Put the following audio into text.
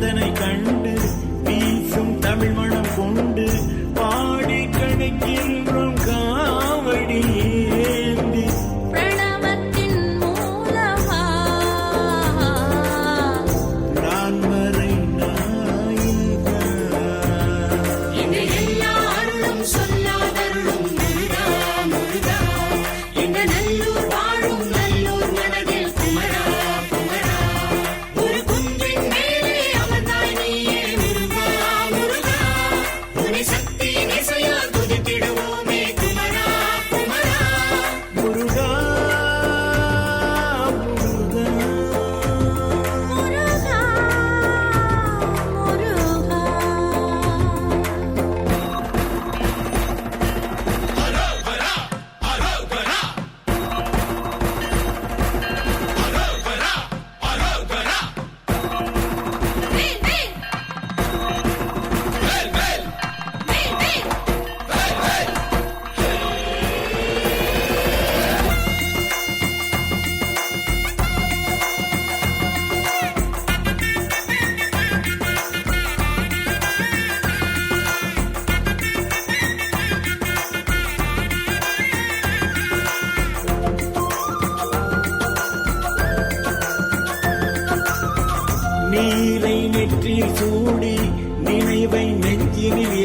எந்தனை கண்டு வீசும் தமிழ் மணம் கொண்டு பாடி கணக்கின்றோம் காவடி ஏந்தி பிரணவத்தின் மூலமா நான் மறை நாயகா இந்த எல்லா அருளும் சொல்லாதருளும் முருகா முருகா இந்த நல்லூர் வாழும் நல்லூர் மனதில் குமரா குமரா ஒரு குன்றின் மேலே அமர்ந்தாய் நீயே முருகா முருகா உன்னை சக்தியின் இசையால் துதித்திடுவோமே குமரா குமரா முருகா முருகா முருகா முருகா வேல் வேல் வேல் வேல் நீரை நெற்றியில் சூடி நினைவை நெஞ்சினில்